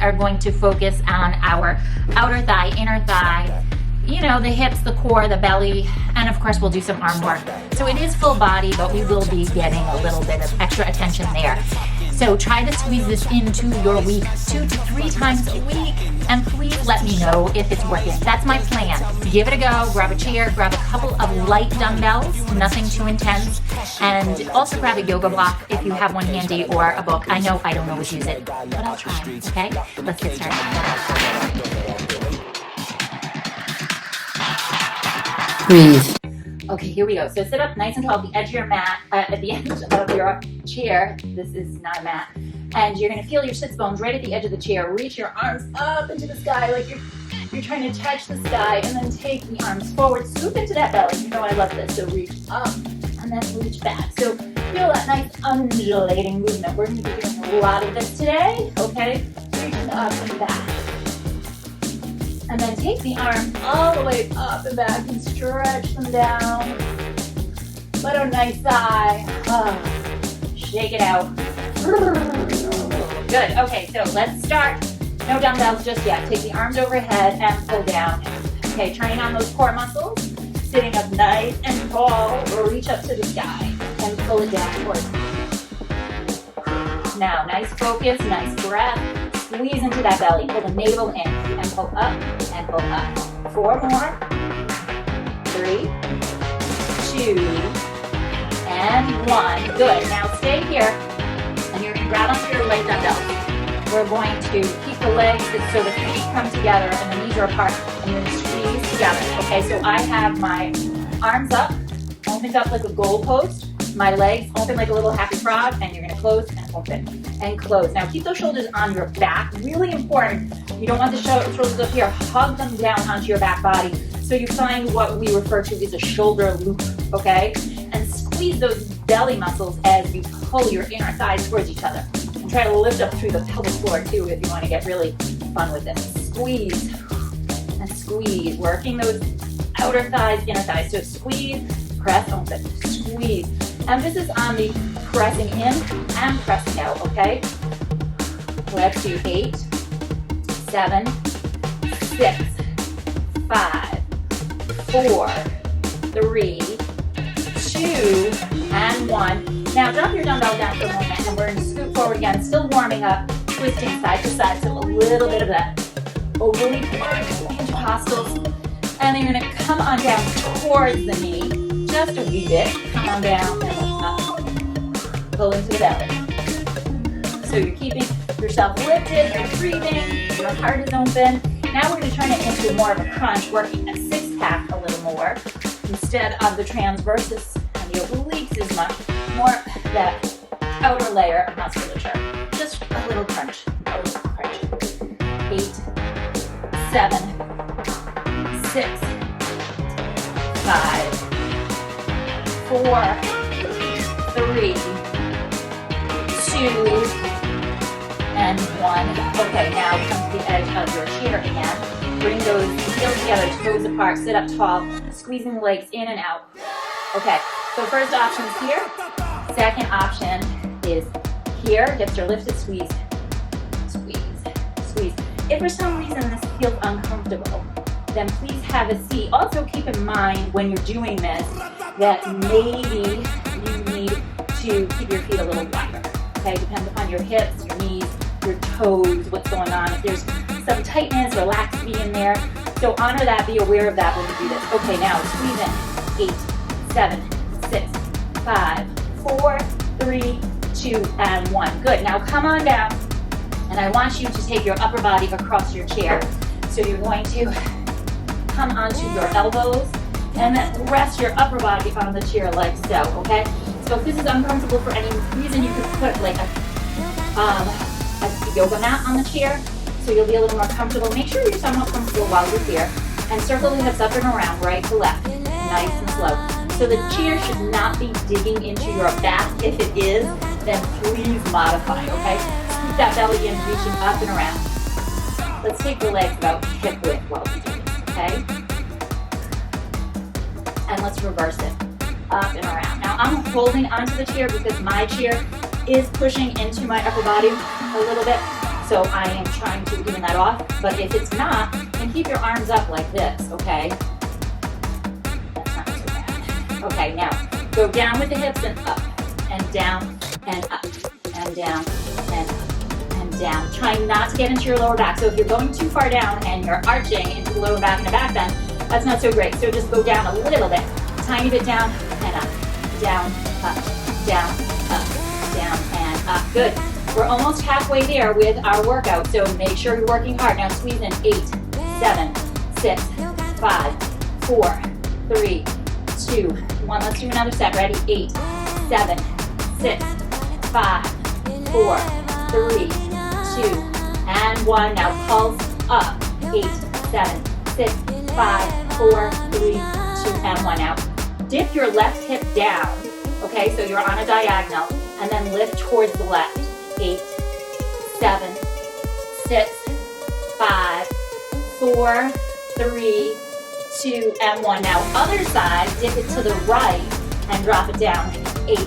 are going to focus on our outer thigh, inner thigh, you know, the hips, the core, the belly, and of course we'll do some arm work. So it is full body, but we will be getting a little bit of extra attention there. So try to squeeze this into your week 2 to 3 times a week, and please let me know if it's working. That's my plan. Give it a go, grab a chair, grab a couple of light dumbbells, nothing too intense, and also grab a yoga block if you have one handy, or a book. I know I don't always use it, but I'll try, okay? Let's get started. Breathe. Okay, here we go. So sit up nice and tall at the edge of your mat, at the edge of your chair. This is not a mat. And you're going to feel your sits bones right at the edge of the chair. Reach your arms up into the sky like you're trying to touch the sky, and then take the arms forward. Scoop into that belly. You know I love this. So reach up and then reach back. So feel that nice undulating movement. We're going to be doing a lot of this today, okay? Reaching up and back. And then take the arms all the way up and back and stretch them down. Let a nice sigh. Shake it out. Good. Okay, so let's start. No dumbbells just yet. Take the arms overhead and pull down. Okay, turning on those core muscles. Sitting up nice and tall. Reach up to the sky and pull it down towards you. Now, nice focus, nice breath. Squeeze into that belly. Pull the navel in and pull up and pull up. 4 more. 3, 2, and 1. Good. Now stay here, and you're going to grab onto your leg dumbbells. We're going to keep the legs so the feet come together and the knees are apart, and you're going to squeeze together. Okay, so I have my arms up, opened up like a goalpost. My legs open like a little happy frog, and you're going to close and open and close. Now keep those shoulders on your back. Really important. You don't want the shoulders up here. Hug them down onto your back body so you find what we refer to as a shoulder loop, okay? And squeeze those belly muscles as you pull your inner thighs towards each other. And try to lift up through the pelvic floor too if you want to get really fun with this. Squeeze and squeeze, working those outer thighs, inner thighs. So squeeze, press, open, squeeze. Emphasis on the pressing in and pressing out, okay? Let's do 8, 7, 6, 5, 4, 3, 2, and 1. Now drop your dumbbell down for a moment, and we're going to scoot forward again, still warming up, twisting side to side, so a little bit of that oblique intercostals. And then you're going to come on down towards the knee, just a wee bit. Come on down and lift up. Pull into the belly. So you're keeping yourself lifted, you're breathing, your heart is open. Now we're going to turn it into more of a crunch, working a six-pack a little more. Instead of the transversus and the obliques is much more that outer layer of musculature. Just a little crunch, a little crunch. 8, 7, 6, 5, 4, 3, 2, and 1. Okay, now come to the edge of your chair again. Bring those heels together, toes apart, sit up tall, squeezing the legs in and out. Okay, so first option is here. Second option is here. Hips are lifted, squeeze, squeeze, squeeze. If for some reason this feels uncomfortable, then please have a seat. Also keep in mind when you're doing this that maybe you need to keep your feet a little wider. Okay, depends upon your hips, your knees, your toes, what's going on. If there's some tightness or laxity in there, so honor that, be aware of that when you do this. Okay, now squeeze in. 8, 7, 6, 5, 4, 3, 2, and 1. Good. Now come on down, and I want you to take your upper body across your chair. So you're going to come onto your elbows and then rest your upper body on the chair like so, okay? So if this is uncomfortable for any reason, you could put like a yoga mat on the chair so you'll be a little more comfortable. Make sure you're somewhat comfortable while you're here, and circle the hips up and around, right to left, nice and slow. So the chair should not be digging into your back. If it is, then please modify, okay? Scoop that belly in, reaching up and around. Let's take the legs about hip width while we do this, okay? And let's reverse it, up and around. Now I'm holding onto the chair because my chair is pushing into my upper body a little bit. So I am trying to even that off, but if it's not, then keep your arms up like this, okay? That's not so bad. Okay, now go down with the hips and up, and down, and up, and down, and up, and down. Try not to get into your lower back. So if you're going too far down and you're arching into the lower back and the back bend, that's not so great. So just go down a little bit, tiny bit down, and up, down, up, down, and up. Good. We're almost halfway there with our workout, so make sure you're working hard. Now squeeze in 8, 7, 6, 5, 4, 3, 2, 1. Let's do another set. Ready? 8, 7, 6, 5, 4, 3, 2, and 1. Now pulse up. 8, 7, 6, 5, 4, 3, 2, and 1. Now dip your left hip down. Okay, so you're on a diagonal, and then lift towards the left. 8, 7, 6, 5, 4, 3, 2, and 1. Now other side, dip it to the right and drop it down. 8,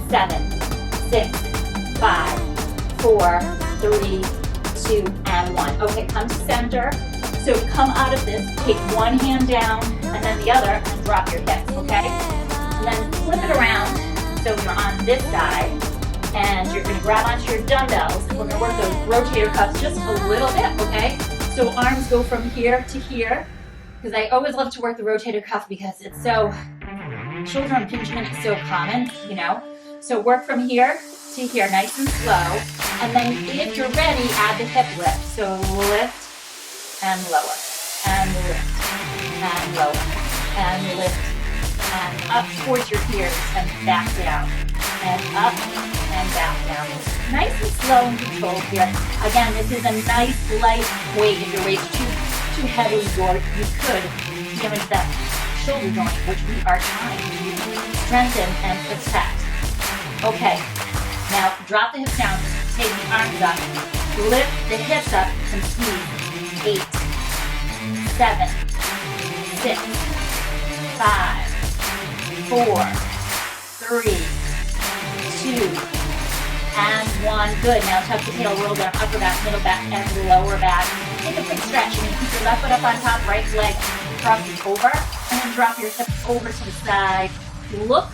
7, 6, 5, 4, 3, 2, and 1. Okay, come to center. So come out of this, take one hand down and then the other, and drop your hips, okay? And then flip it around so you're on this side. And you're going to grab onto your dumbbells. We're going to work those rotator cuffs just a little bit, okay? So arms go from here to here, because I always love to work the rotator cuff because it's so, shoulder impingement is so common, you know? So work from here to here, nice and slow. And then if you're ready, add the hip lift. So lift and lower, and lift, and lower, and lift, and up towards your ears, and back down, and up, and back down. Nice and slow and controlled here. Again, this is a nice light weight. If your weight's too heavy, you could damage that shoulder joint, which we are trying to strengthen and protect. Okay, now drop the hips down, take the arms up, lift the hips up, and squeeze. 8, 7, 6, 5, 4, 3, 2, and 1. Good. Now tuck the tail, roll down, upper back, middle back, and lower back. Take a quick stretch. You're going to keep your left foot up on top, right leg crosses over, and then drop your hips over to the side. Look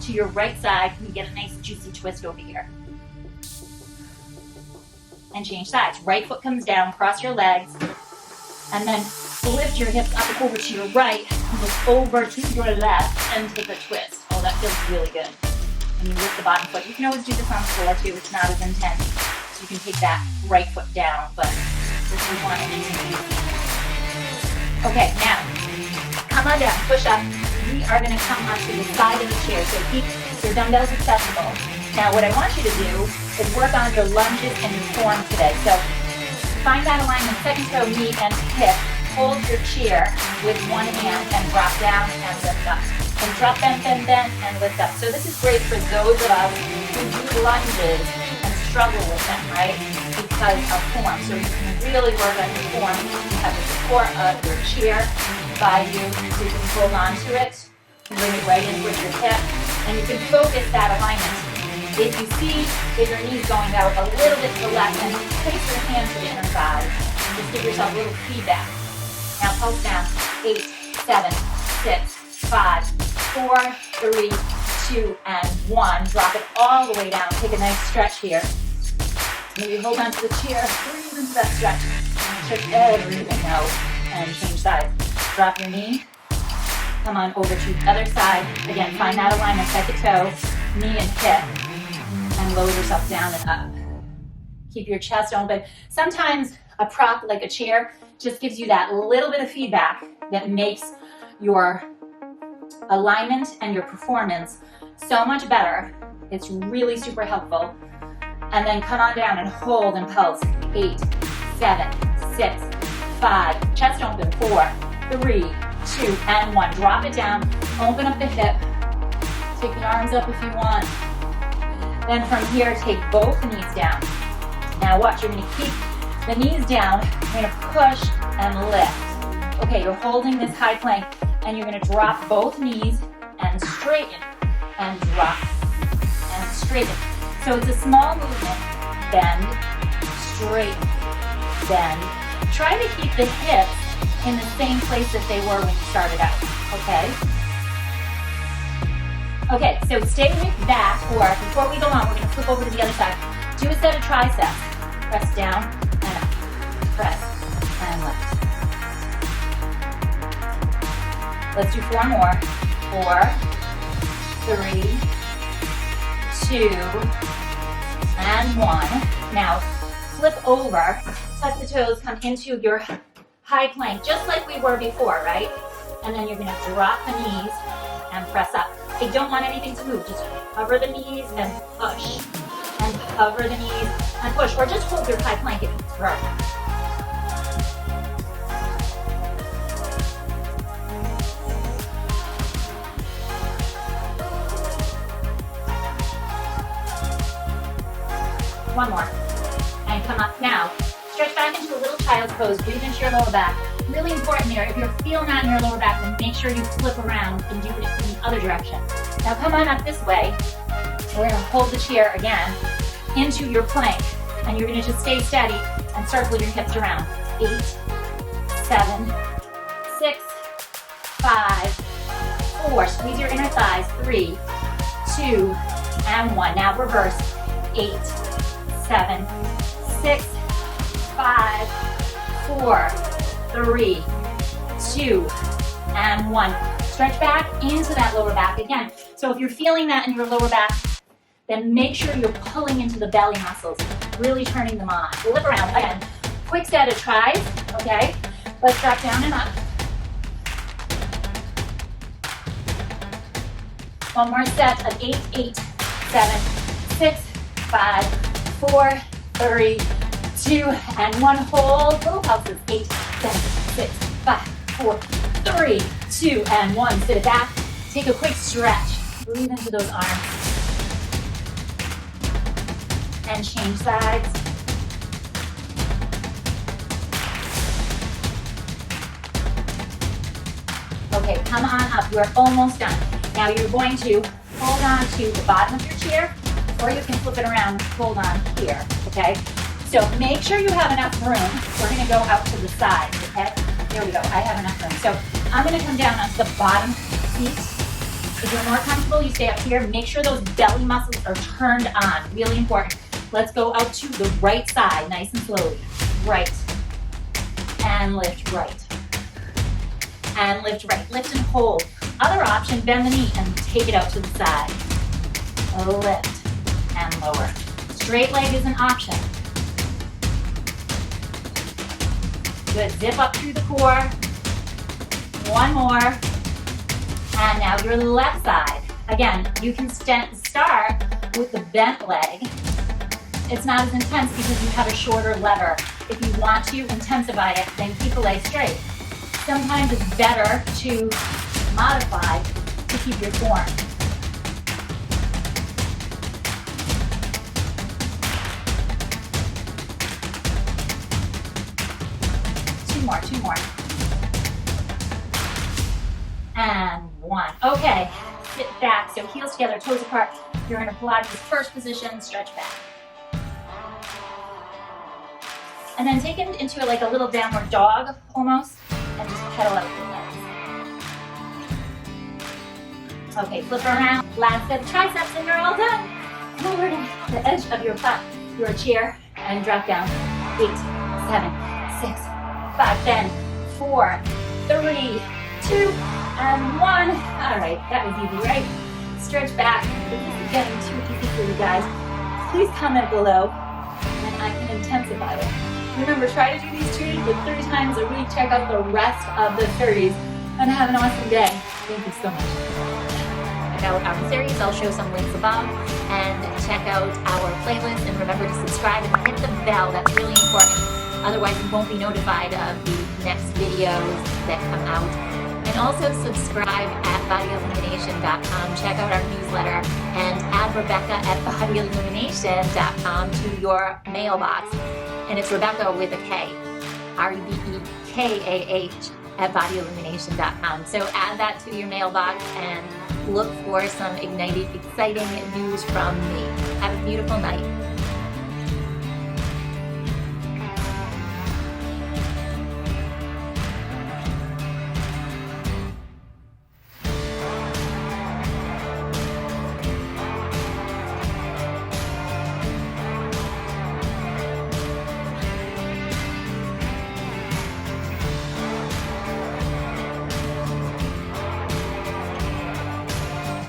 to your right side. You get a nice juicy twist over here. And change sides. Right foot comes down, cross your legs, and then lift your hips up and over to your right, look over to your left, and take a twist. Oh, that feels really good. And you lift the bottom foot. You can always do this on the floor too. It's not as intense. So you can take that right foot down, but this is one and easy. Okay, now, come on down, push up. We are gonna come onto the side of the chair, so keep your dumbbells accessible. Now, what I want you to do is work on your lunges and your form today. So find that alignment, second toe, knee, and hip. Hold your chair with one hand and drop down and lift up. And drop, bend, bend, bend, and lift up. So this is great for those of us who do lunges and struggle with them, right? Because of form. So you can really work on your form. You have the support of your chair by you, so you can hold on to it, bring it right in with your hip, and you can focus that alignment. If you see that your knee's going out a little bit to the left, and place your hand to the inner thigh. Just give yourself a little feedback. Now pulse down. 8, 7, 6, 5, 4, 3, 2, and 1. Drop it all the way down. Take a nice stretch here. Maybe hold on to the chair. Breathe into that stretch. Stretch everything out and change sides. Drop your knee. Come on over to the other side. Again, find that alignment, head to toe, knee and hip, and lower yourself down and up. Keep your chest open. Sometimes a prop like a chair just gives you that little bit of feedback that makes your alignment and your performance so much better. It's really super helpful. And then come on down and hold and pulse. 8, 7, 6, 5, chest open, 4, 3, 2, and 1. Drop it down, open up the hip, take the arms up if you want. Then from here, take both knees down. Now watch, you're gonna keep the knees down, you're gonna push and lift. Okay, you're holding this high plank, and you're gonna drop both knees and straighten, and drop, and straighten. So it's a small movement, bend, straight, bend. Try to keep the hips in the same place that they were when you started out, okay? Okay, so stay with that, or before we go on, we're gonna flip over to the other side. Do a set of triceps. Press down and up. Press and lift. Let's do 4 more. 4, 3, 2, and 1. Now, flip over, tuck the toes, come into your high plank, just like we were before, right? And then you're gonna drop the knees and press up. I don't want anything to move, just cover the knees and push. And cover the knees and push, or just hold your high plank if you prefer. One more. And come up now. Stretch back into a little child's pose. Breathe into your lower back. Really important there. If you're feeling that in your lower back, then make sure you flip around and do it in the other direction. Now come on up this way. We're going to hold the chair again into your plank. And you're going to just stay steady and circle your hips around. 8, 7, 6, 5, 4. Squeeze your inner thighs. 3, 2, and 1. Now reverse. 8, 7, 6, 5, 4, 3, 2, and 1. Stretch back into that lower back again. So if you're feeling that in your lower back, then make sure you're pulling into the belly muscles, really turning them on. Flip around again. Quick set of tries, okay? Let's drop down and up. One more set of 8, 8, 7, 6, 5, 4, 3, 2, and 1. Hold. Little pulses. 8, 7, 6, 5, 4, 3, 2, and 1. Sit it back. Take a quick stretch. Breathe into those arms. And change sides. Okay, come on up. You're almost done. Now you're going to hold on to the bottom of your chair, or you can flip it around, hold on here, okay? So make sure you have enough room. We're gonna go out to the side, okay? There we go, I have enough room. So I'm gonna come down onto the bottom seat. If you're more comfortable, you stay up here. Make sure those belly muscles are turned on, really important. Let's go out to the right side, nice and slowly. Right, and lift right. And lift right, lift and hold. Other option, bend the knee and take it out to the side. Lift and lower. Straight leg is an option. Good, zip up through the core. One more. And now your left side. Again, you can start with the bent leg. It's not as intense because you have a shorter lever. If you want to intensify it, then keep the leg straight. Sometimes it's better to modify to keep your form. Two more. And 1. Okay, sit back. So heels together, toes apart. You're in a Pilates first position, stretch back. And then take it into like a little downward dog almost, and just pedal out your legs. Okay, flip around. Last set of triceps and you're all done. Over to the edge of your chair and drop down. 8, 7, 6, 5, then 4, 3, 2, and 1. All right, that was easy, right? Stretch back. If this is getting too easy for you guys, please comment below and I can intensify it. Remember, try to do these 2 to 3 times a week. Check out the rest of the 30s and have an awesome day. Thank you so much. Check out our series. I'll show some links above, and check out our playlist, and remember to subscribe and hit the bell. That's really important. Otherwise, you won't be notified of the next videos that come out. And also subscribe at bodyillumination.com. Check out our newsletter and add Rebekah at bodyillumination.com to your mailbox. And it's Rebekah with a K, Rebekah at bodyillumination.com. So add that to your mailbox and look for some exciting news from me. Have a beautiful night.